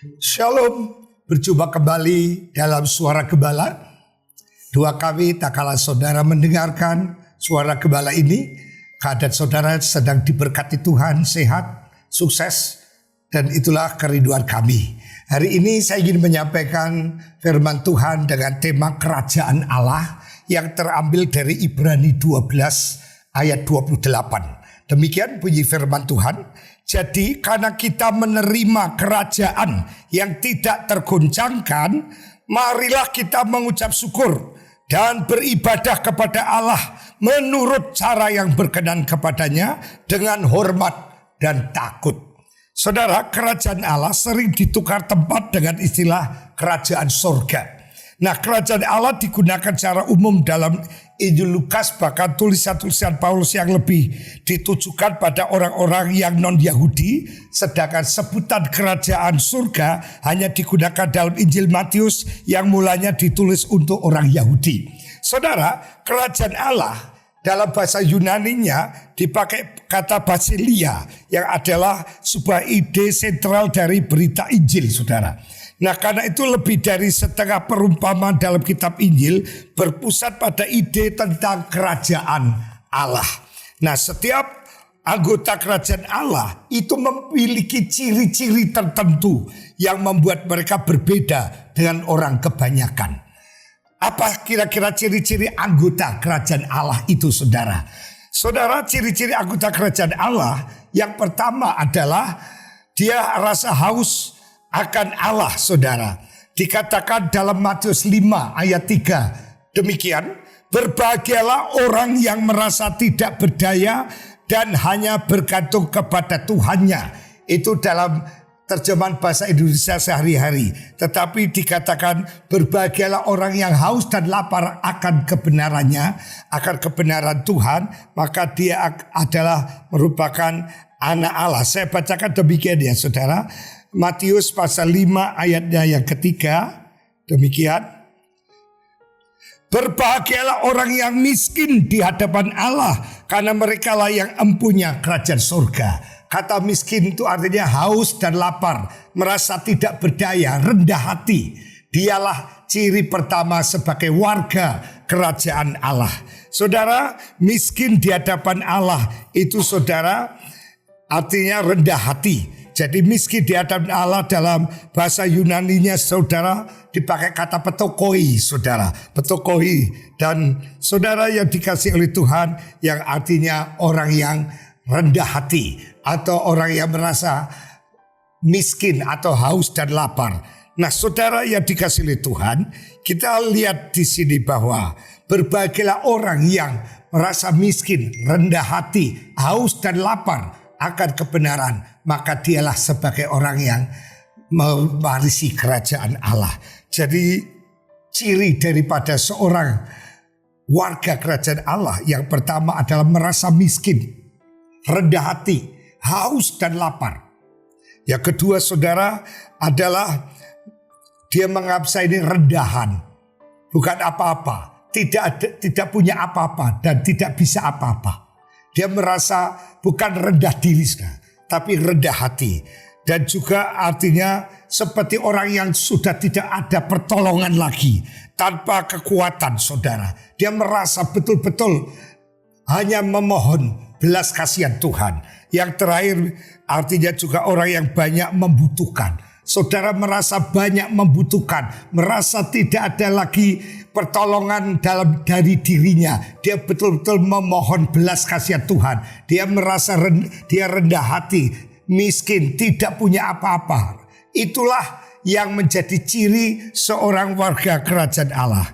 Shalom, berjumpa kembali dalam Suara Gembala. Doa kami tak kalah saudara mendengarkan suara gembala ini, keadaan saudara sedang diberkati Tuhan, sehat, sukses, dan itulah kerinduan kami. Hari ini saya ingin menyampaikan firman Tuhan dengan tema kerajaan Allah yang terambil dari Ibrani 12 ayat 28. Demikian bunyi firman Tuhan. Jadi karena kita menerima kerajaan yang tidak tergoncangkan, marilah kita mengucap syukur dan beribadah kepada Allah menurut cara yang berkenan kepadanya dengan hormat dan takut. Saudara, kerajaan Allah sering ditukar tempat dengan istilah kerajaan surga. Nah, kerajaan Allah digunakan secara umum dalam Injil Lukas, bahkan tulisan-tulisan Paulus yang lebih ditujukan pada orang-orang yang non-Yahudi, sedangkan sebutan kerajaan surga hanya digunakan dalam Injil Matius yang mulanya ditulis untuk orang Yahudi. Saudara, kerajaan Allah dalam bahasa Yunaninya dipakai kata basilia yang adalah sebuah ide sentral dari berita Injil, saudara. Nah, karena itu lebih dari setengah perumpamaan dalam kitab Injil berpusat pada ide tentang kerajaan Allah. Nah, setiap anggota kerajaan Allah itu memiliki ciri-ciri tertentu yang membuat mereka berbeda dengan orang kebanyakan. Apa kira-kira ciri-ciri anggota kerajaan Allah itu, saudara? Saudara, ciri-ciri anggota kerajaan Allah yang pertama adalah dia rasa haus akan Allah, saudara. Dikatakan dalam Matius 5 ayat 3. Demikian, berbahagialah orang yang merasa tidak berdaya dan hanya bergantung kepada Tuhannya. Itu dalam terjemahan bahasa Indonesia sehari-hari. Tetapi dikatakan berbahagialah orang yang haus dan lapar akan kebenarannya, akan kebenaran Tuhan, maka dia adalah merupakan anak Allah. Saya bacakan demikian ya, saudara. Matius pasal 5 ayatnya yang ketiga. Demikian. Berbahagialah orang yang miskin di hadapan Allah, karena mereka lah yang empunya kerajaan surga. Kata miskin itu artinya haus dan lapar, merasa tidak berdaya, rendah hati. Dialah ciri pertama sebagai warga kerajaan Allah. Saudara, miskin di hadapan Allah itu, saudara, artinya rendah hati. Jadi miskin di hadapan Allah dalam bahasa Yunaninya, saudara, dipakai kata petokoi, saudara. Petokoi. Dan saudara yang dikasih oleh Tuhan, yang artinya orang yang rendah hati, atau orang yang merasa miskin atau haus dan lapar. Nah, saudara yang dikasih oleh Tuhan, kita lihat di sini bahwa berbahagialah orang yang merasa miskin, rendah hati, haus dan lapar akan kebenaran, maka dialah sebagai orang yang mewarisi kerajaan Allah. Jadi ciri daripada seorang warga kerajaan Allah yang pertama adalah merasa miskin, rendah hati, haus dan lapar. Yang kedua, saudara, adalah dia menganggap saya ini rendahan, bukan apa-apa, tidak punya apa-apa dan tidak bisa apa-apa. Dia merasa bukan rendah diri, tapi rendah hati. Dan juga artinya seperti orang yang sudah tidak ada pertolongan lagi, tanpa kekuatan, saudara. Dia merasa betul-betul hanya memohon belas kasihan Tuhan. Yang terakhir artinya juga orang yang banyak membutuhkan. Saudara merasa banyak membutuhkan, merasa tidak ada lagi pertolongan dari dirinya. Dia betul-betul memohon belas kasihan Tuhan. Dia merasa dia rendah hati, miskin, tidak punya apa-apa. Itulah yang menjadi ciri seorang warga kerajaan Allah.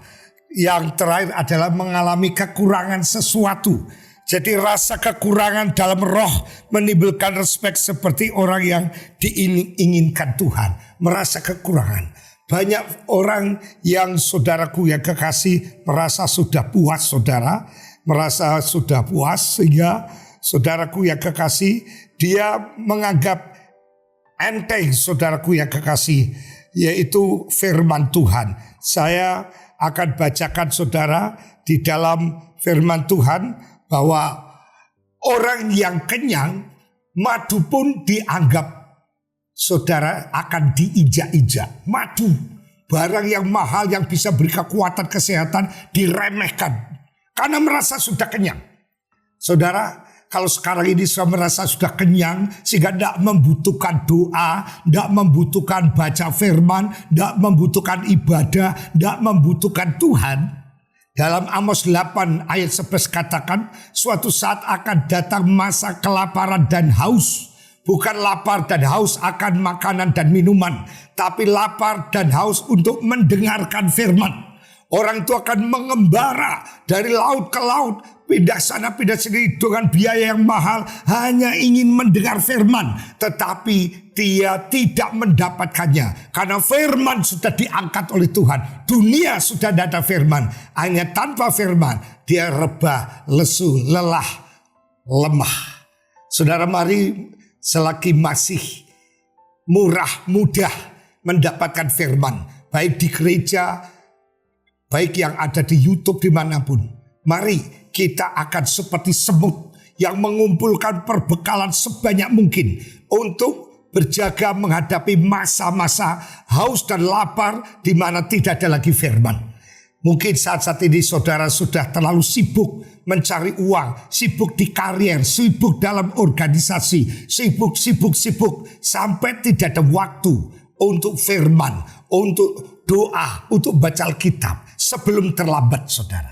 Yang terakhir adalah mengalami kekurangan sesuatu. Jadi rasa kekurangan dalam roh menimbulkan respek seperti orang yang diinginkan Tuhan. Merasa kekurangan. Banyak orang yang, saudaraku yang kekasih, merasa sudah puas, saudara. Merasa sudah puas sehingga saudaraku yang kekasih, dia menganggap enteng, saudaraku yang kekasih, yaitu firman Tuhan. Saya akan bacakan, saudara, di dalam firman Tuhan bahwa orang yang kenyang, madu pun dianggap saudara akan diinjak-injak. Madu, barang yang mahal yang bisa beri kekuatan kesehatan, diremehkan karena merasa sudah kenyang. Saudara, kalau sekarang ini sudah merasa sudah kenyang sehingga tidak membutuhkan doa, tidak membutuhkan baca firman, tidak membutuhkan ibadah, tidak membutuhkan Tuhan. Dalam Amos 8 ayat 11 katakan, suatu saat akan datang masa kelaparan dan haus. Bukan lapar dan haus akan makanan dan minuman, tapi lapar dan haus untuk mendengarkan firman. Orang itu akan mengembara dari laut ke laut, pindah sana pindah sini dengan biaya yang mahal, hanya ingin mendengar firman, tetapi dia tidak mendapatkannya karena firman sudah diangkat oleh Tuhan. Dunia sudah tidak ada firman, hanya tanpa firman dia rebah, lesu, lelah, lemah. Saudara, mari selagi masih murah mudah mendapatkan firman, baik di gereja, baik yang ada di YouTube dimanapun, mari kita akan seperti semut yang mengumpulkan perbekalan sebanyak mungkin untuk berjaga menghadapi masa-masa haus dan lapar di mana tidak ada lagi firman. Mungkin saat ini saudara sudah terlalu sibuk mencari uang, sibuk di karier, sibuk dalam organisasi, sibuk sampai tidak ada waktu untuk firman, untuk doa, untuk baca Alkitab. Sebelum terlambat, saudara,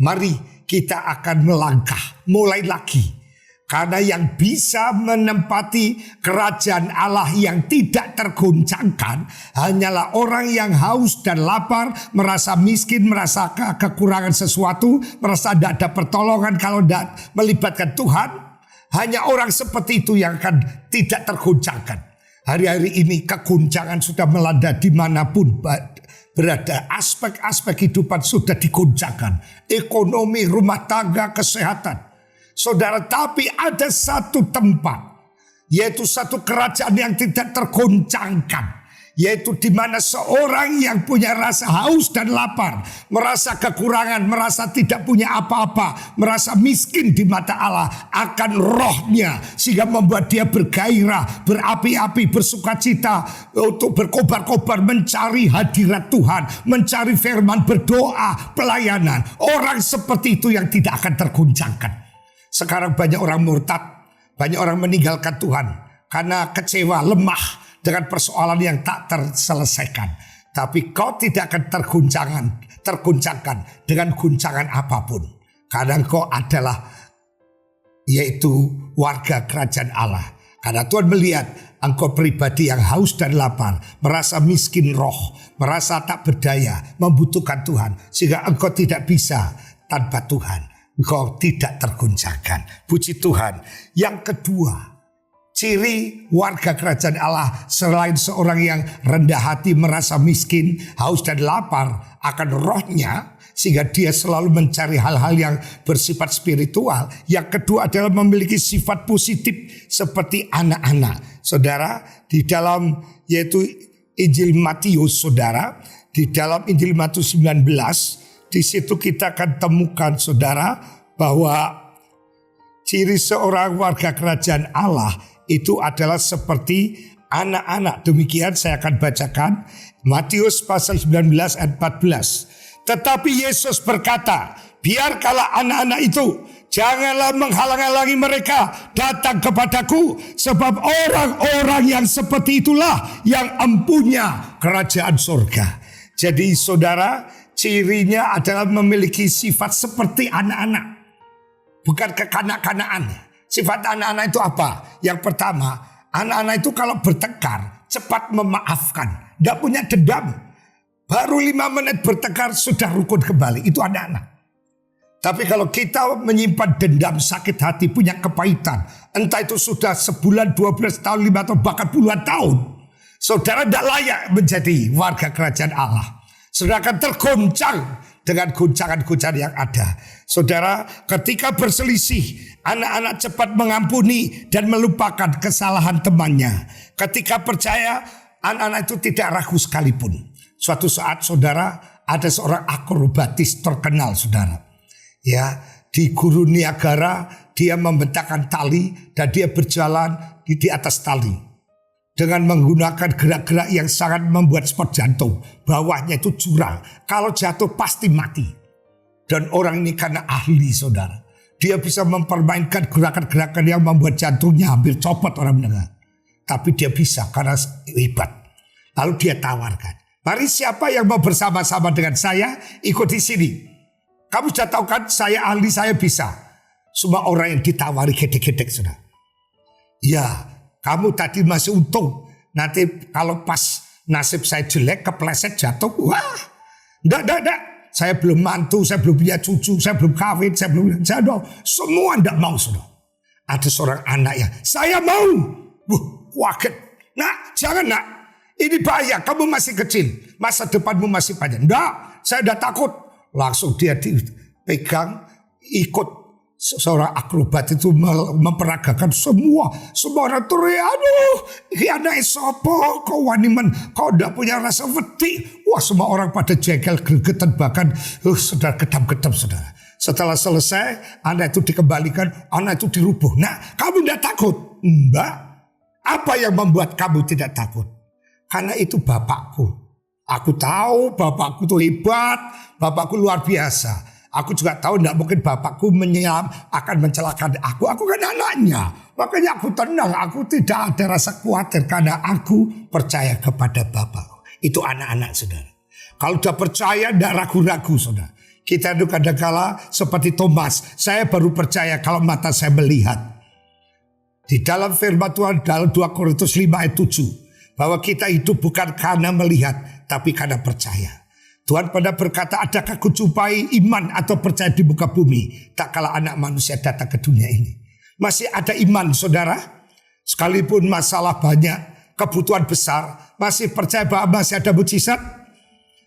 mari kita akan melangkah mulai lagi. Karena yang bisa menempati kerajaan Allah yang tidak tergoncangkan hanyalah orang yang haus dan lapar, merasa miskin, merasa kekurangan sesuatu, merasa tidak ada pertolongan kalau tidak melibatkan Tuhan. Hanya orang seperti itu yang akan tidak tergoncangkan. Hari-hari ini kegoncangan sudah melanda dimanapun berada. Aspek-aspek kehidupan sudah digoncangkan. Ekonomi, rumah tangga, kesehatan. Saudara, tapi ada satu tempat, yaitu satu kerajaan yang tidak tergoncangkan, yaitu di mana seorang yang punya rasa haus dan lapar, merasa kekurangan, merasa tidak punya apa-apa, merasa miskin di mata Allah, akan rohnya sehingga membuat dia bergairah, berapi-api, bersukacita untuk berkobar-kobar mencari hadirat Tuhan, mencari firman, berdoa, pelayanan. Orang seperti itu yang tidak akan tergoncangkan. Sekarang banyak orang murtad, banyak orang meninggalkan Tuhan karena kecewa, lemah dengan persoalan yang tak terselesaikan. Tapi kau tidak akan tergoncangkan dengan guncangan apapun. Karena kau adalah yaitu warga kerajaan Allah. Karena Tuhan melihat engkau pribadi yang haus dan lapar, merasa miskin roh, merasa tak berdaya, membutuhkan Tuhan. Sehingga engkau tidak bisa tanpa Tuhan. Engkau tidak tergoncangkan. Puji Tuhan. Yang kedua, ciri warga kerajaan Allah selain seorang yang rendah hati, merasa miskin, haus dan lapar akan rohnya, sehingga dia selalu mencari hal-hal yang bersifat spiritual. Yang kedua adalah memiliki sifat positif seperti anak-anak. Saudara, di dalam yaitu Injil Matius, saudara, di dalam Injil Matius 19, di situ kita akan temukan, saudara, bahwa ciri seorang warga kerajaan Allah itu adalah seperti anak-anak. Demikian saya akan bacakan Matius pasal 19 ayat 14. Tetapi Yesus berkata, biarkanlah anak-anak itu, janganlah menghalang-halangi mereka datang kepadaku, sebab orang-orang yang seperti itulah yang empunya kerajaan surga. Jadi saudara, cirinya adalah memiliki sifat seperti anak-anak, bukan kekanak-kanakan. Sifat anak-anak itu apa? Yang pertama, anak-anak itu kalau bertengkar cepat memaafkan, tidak punya dendam. Baru 5 menit bertengkar sudah rukun kembali. Itu anak-anak. Tapi kalau kita menyimpan dendam, sakit hati, punya kepahitan, entah itu sudah sebulan, 12 tahun, 5 tahun, bahkan puluhan tahun, saudara tidak layak menjadi warga kerajaan Allah. Saudara akan tergoncang dengan guncangan-guncangan yang ada. Saudara, ketika berselisih, anak-anak cepat mengampuni dan melupakan kesalahan temannya. Ketika percaya, anak-anak itu tidak ragu sekalipun. Suatu saat, saudara, ada seorang akrobatis terkenal, saudara. Ya, di Gurun Niagara, dia membentangkan tali dan dia berjalan di atas tali. dengan menggunakan gerak-gerak yang sangat membuat spot jantung. Bawahnya itu jurang. Kalau jatuh pasti mati. Dan orang ini karena ahli saudara. Dia bisa mempermainkan gerakan-gerakan yang membuat jantungnya hampir copot orang mendengar. Tapi dia bisa karena hebat. Lalu dia tawarkan, mari siapa yang mau bersama-sama dengan saya ikut di sini. Kamu sudah tahu kan saya ahli, saya bisa. Semua orang yang ditawari gedek-gedek sudah. Ya, kamu tadi masih untung. Nanti kalau pas nasib saya jelek, kepleset jatuh. Wah, enggak. Saya belum mantu, saya belum punya cucu, saya belum kawin, semua enggak mau sudah. Ada seorang anak yang, saya mau. Kaget. Nak, jangan nak. Ini bahaya, kamu masih kecil. Masa depanmu masih panjang. Enggak, saya udah takut. Langsung dia dipegang, ikut seorang akrobat itu memperagakan semua orang teriak, aduh, ini anak sopo, kau waniman, kau tidak punya rasa wedi. Wah, semua orang pada jengkel, gregetan, bahkan sudah kedap-kedap saudara. Setelah selesai, anak itu dikembalikan, anak itu dirubuh. Nah, kamu tidak takut? Enggak. Apa yang membuat kamu tidak takut? Karena itu bapakku. Aku tahu bapakku itu hebat, bapakku luar biasa. Aku juga tahu tidak mungkin bapakku akan mencelakakan aku. Aku kan anaknya. Makanya aku tenang. Aku tidak ada rasa khawatir karena aku percaya kepada bapak. Itu anak-anak saudara. Kalau sudah percaya tidak ragu-ragu saudara. Kita itu kadang-kala seperti Thomas. Saya baru percaya kalau mata saya melihat. Di dalam firman Tuhan dalam 2 Korintus 5 ayat 7. Bahwa kita hidup bukan karena melihat. Tapi karena percaya. Tuhan pada berkata, adakah kujumpai iman atau percaya di muka bumi. Tak kala anak manusia datang ke dunia ini. Masih ada iman saudara. Sekalipun masalah banyak. Kebutuhan besar. Masih percaya bahwa masih ada mujizat.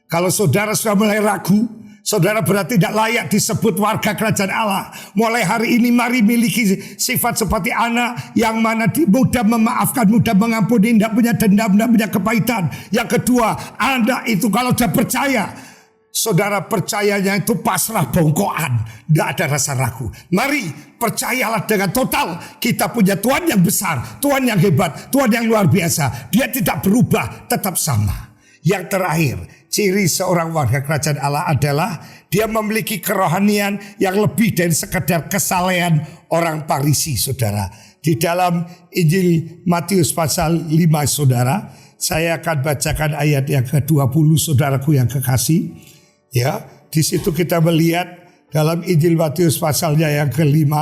Kalau saudara sudah mulai ragu. Saudara berarti tidak layak disebut warga kerajaan Allah. Mulai hari ini mari miliki sifat seperti anak. Yang mana mudah memaafkan, mudah mengampuni. Tidak punya dendam, tidak punya kepahitan. Yang kedua, anak itu kalau sudah percaya. Saudara percayanya itu pasrah bongkoan. Tidak ada rasa ragu. Mari percayalah dengan total. Kita punya Tuhan yang besar. Tuhan yang hebat. Tuhan yang luar biasa. Dia tidak berubah. Tetap sama. Yang terakhir, ciri seorang warga kerajaan Allah adalah dia memiliki kerohanian yang lebih dari sekedar kesalehan orang Farisi, saudara. Di dalam Injil Matius pasal 5, saudara, saya akan bacakan ayat yang ke-20, saudaraku yang kekasih. Ya, di situ kita melihat dalam Injil Matius pasalnya yang ke-5,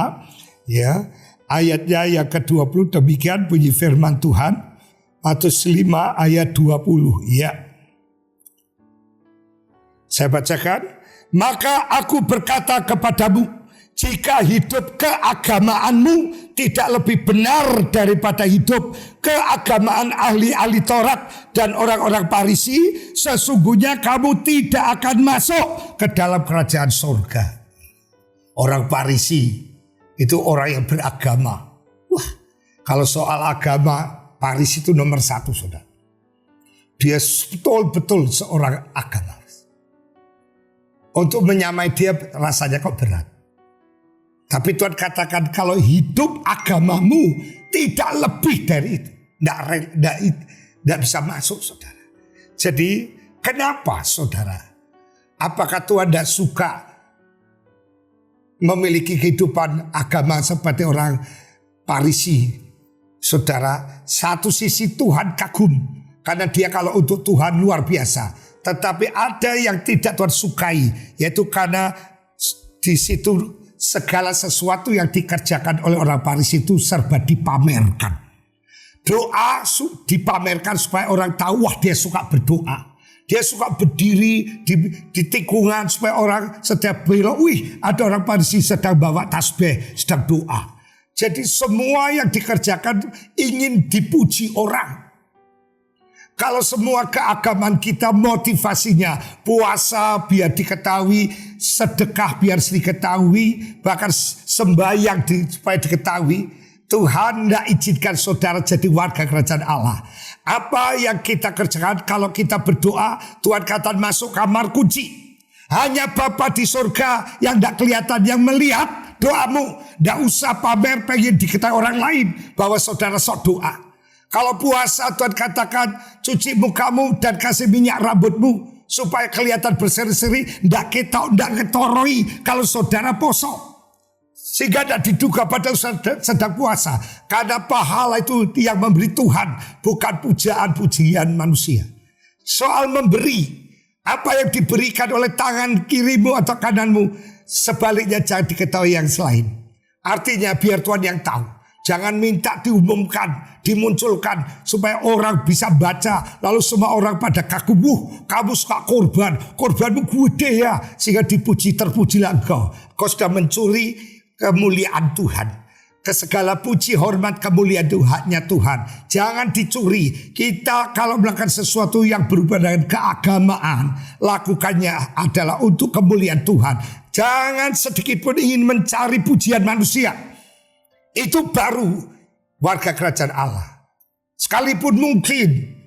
ya, ayatnya yang ke-20 demikian bunyi firman Tuhan. Matius 5 ayat 20, ya. Saya bacakan, maka aku berkata kepadamu, jika hidup keagamaanmu tidak lebih benar daripada hidup keagamaan ahli-ahli Taurat dan orang-orang Farisi, sesungguhnya kamu tidak akan masuk ke dalam kerajaan surga. Orang Farisi itu orang yang beragama. Wah, kalau soal agama, Farisi itu nomor 1, saudara. Dia betul-betul seorang agama. Untuk menyamai dia rasanya kok berat. Tapi Tuhan katakan kalau hidup agamamu tidak lebih dari itu. Tidak bisa masuk saudara. Jadi kenapa saudara? Apakah Tuhan tidak suka memiliki kehidupan agama seperti orang Farisi? Saudara, satu sisi Tuhan kagum. Karena dia kalau untuk Tuhan luar biasa. Tetapi ada yang tidak Tuhan sukai, yaitu karena di situ segala sesuatu yang dikerjakan oleh orang Farisi itu serba dipamerkan. Doa dipamerkan supaya orang tahu, wah dia suka berdoa. Dia suka berdiri di tikungan supaya orang setiap belok, wih ada orang Farisi sedang bawa tasbih, sedang doa. Jadi semua yang dikerjakan ingin dipuji orang. Kalau semua keagamaan kita motivasinya puasa biar diketahui, sedekah biar diketahui, bahkan sembahyang supaya diketahui, Tuhan tidak izinkan saudara jadi warga kerajaan Allah. Apa yang kita kerjakan kalau kita berdoa, Tuhan kata masuk kamar kunci. Hanya Bapa di surga yang tidak kelihatan, yang melihat doamu. Tidak usah pamer pengen diketahui orang lain bahwa saudara sok doa. Kalau puasa Tuhan katakan cuci mukamu dan kasih minyak rambutmu supaya kelihatan berseri-seri, ndak ketok, ndak ketoroi kalau saudara poso. Sehingga tidak diduga pada sedang puasa. Karena pahala itu yang memberi Tuhan, bukan pujian manusia. Soal memberi, apa yang diberikan oleh tangan kirimu atau kananmu, sebaliknya jangan diketahui yang selain. Artinya biar Tuhan yang tahu. Jangan minta diumumkan, dimunculkan supaya orang bisa baca. Lalu semua orang pada kagum, kamu suka korban, korbanmu gede ya. Sehingga dipuji, terpujilah engkau. Kau sudah mencuri kemuliaan Tuhan. Segala puji, hormat, kemuliaan itu haknya Tuhan. Jangan dicuri. Kita kalau melakukan sesuatu yang berhubungan dengan keagamaan, lakukannya adalah untuk kemuliaan Tuhan. Jangan sedikit pun ingin mencari pujian manusia. Itu baru warga kerajaan Allah. Sekalipun mungkin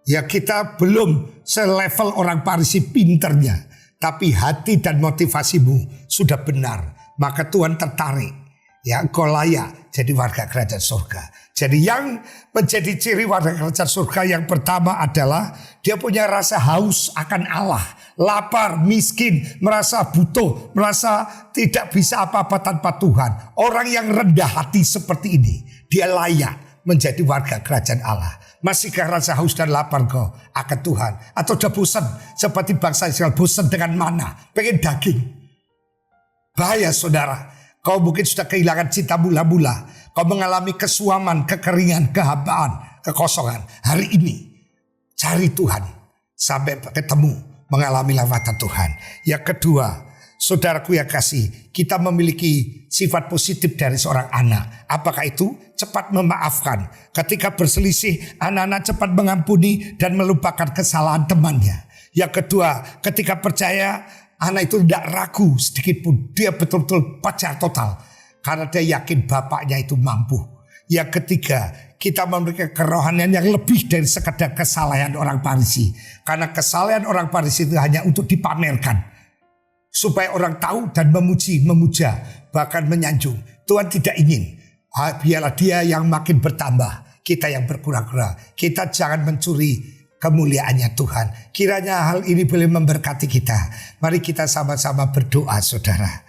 ya kita belum selevel orang Farisi pinternya, tapi hati dan motivasimu sudah benar, maka Tuhan tertarik. Ya, engkau layak jadi warga kerajaan surga. Jadi yang menjadi ciri warga kerajaan surga yang pertama adalah dia punya rasa haus akan Allah. Lapar, miskin, merasa butuh, merasa tidak bisa apa-apa tanpa Tuhan. Orang yang rendah hati seperti ini, dia layak menjadi warga kerajaan Allah. Masihkah rasa haus dan lapar kau akan Tuhan? Atau sudah bosan seperti bangsa Israel bosan dengan mana, pengen daging? Bahaya saudara, kau mungkin sudah kehilangan cinta mula-mula. Kau mengalami kesuaman, kekeringan, kehampaan, kekosongan. Hari ini cari Tuhan sampai ketemu, mengalami lawatan Tuhan. Yang kedua, saudaraku yang kasih, kita memiliki sifat positif dari seorang anak. Apakah itu? Cepat memaafkan. Ketika berselisih, anak-anak cepat mengampuni dan melupakan kesalahan temannya. Yang kedua, ketika percaya, anak itu tidak ragu sedikit pun. Dia betul-betul percaya total. Karena dia yakin bapaknya itu mampu. Yang ketiga, kita memiliki kerohanian yang lebih dari sekedar kesalahan orang Farisi. Karena kesalahan orang Farisi itu hanya untuk dipamerkan. Supaya orang tahu dan memuji, memuja, bahkan menyanjung. Tuhan tidak ingin. Biarlah dia yang makin bertambah, kita yang berkurang-kurang. Kita jangan mencuri kemuliaannya Tuhan. Kiranya hal ini boleh memberkati kita. Mari kita sama-sama berdoa saudara.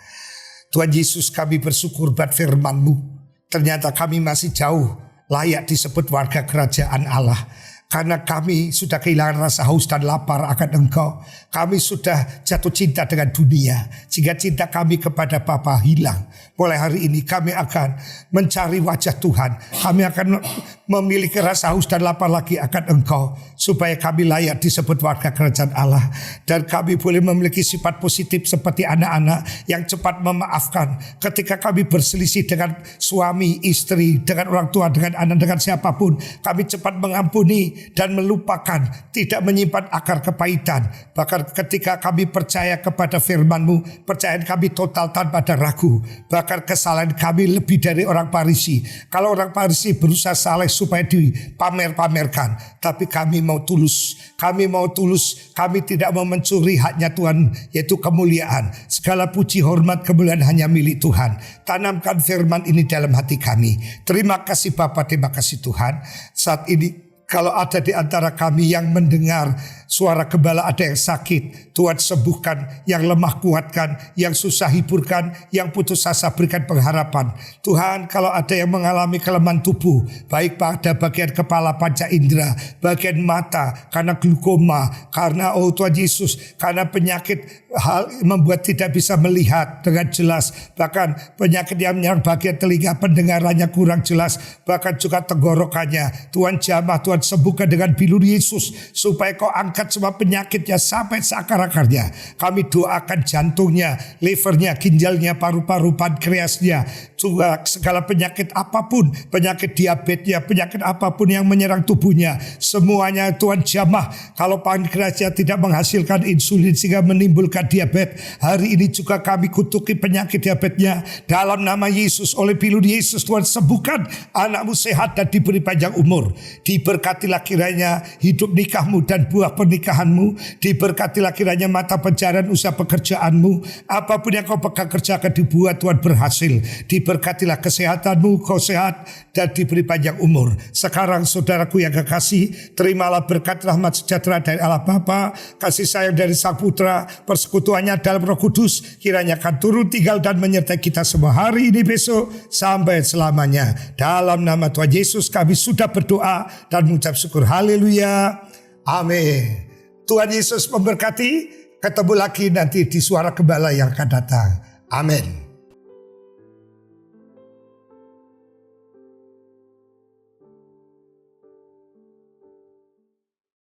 Tuhan Yesus, kami bersyukur buat firman-Mu. Ternyata kami masih jauh layak disebut warga kerajaan Allah. Karena kami sudah kehilangan rasa haus dan lapar akan Engkau. Kami sudah jatuh cinta dengan dunia. Sehingga cinta kami kepada Bapa hilang. Mulai hari ini kami akan mencari wajah Tuhan. Kami akan memiliki rasa haus dan lapar lagi akan Engkau. Supaya kami layak disebut warga kerajaan Allah. Dan kami boleh memiliki sifat positif seperti anak-anak yang cepat memaafkan. Ketika kami berselisih dengan suami, istri, dengan orang tua, dengan anak, dengan siapapun. Kami cepat mengampuni dan melupakan, tidak menyimpan akar kepahitan. Bahkan ketika kami percaya kepada firman-Mu, percayaan kami total tanpa ada ragu. Bahkan kesalahan kami lebih dari orang Farisi. Kalau orang Farisi berusaha saleh supaya dipamer-pamerkan, tapi kami mau tulus. Kami mau tulus, kami tidak mau mencuri haknya Tuhan, yaitu kemuliaan. Segala puji, hormat, kemuliaan hanya milik Tuhan. Tanamkan firman ini dalam hati kami. Terima kasih Bapa, terima kasih Tuhan. Saat ini kalau ada di antara kami yang mendengar suara gembala ada yang sakit, Tuhan sembuhkan, yang lemah kuatkan, yang susah hiburkan, yang putus asa berikan pengharapan. Tuhan, kalau ada yang mengalami kelemahan tubuh, baik pada bagian kepala panca indera, bagian mata, karena glukoma, karena Tuhan Yesus, karena penyakit hal membuat tidak bisa melihat dengan jelas, bahkan penyakit yang menyerang bagian telinga, pendengarannya kurang jelas, bahkan juga tenggorokannya. Tuhan jamah, Tuhan sembuhkan dengan bilur Yesus, supaya kau angkat semua penyakitnya sampai seakar-akarnya. Kami doakan jantungnya, livernya, ginjalnya, paru-paru, pankreasnya, juga segala penyakit apapun, penyakit diabetesnya, penyakit apapun yang menyerang tubuhnya, semuanya Tuhan jamah. Kalau pankreasnya tidak menghasilkan insulin sehingga menimbulkan diabetes, hari ini juga kami kutuki penyakit diabetesnya dalam nama Yesus. Oleh bilur Yesus Tuhan sembuhkan anakmu sehat dan diberi panjang umur. Diberkatilah kiranya hidup nikahmu dan buah pernikahanmu. Diberkatilah kiranya mata pencarian usaha pekerjaanmu. Apapun yang kau pegang kerjakan dibuat Tuhan berhasil. diberkatilah kesehatanmu, kau sehat dan diberi panjang umur. Sekarang saudaraku yang kekasih, terimalah berkat rahmat sejahtera dari Allah Bapa, kasih sayang dari Sang Putra, persekutuannya dalam Roh Kudus, kiranya akan turun tinggal dan menyertai kita semua hari ini, besok, sampai selamanya. Dalam nama Tuhan Yesus kami sudah berdoa dan mengucap syukur. Haleluya. Amin. Tuhan Yesus memberkati. Ketemu lagi nanti di Suara Gembala yang akan datang. Amin.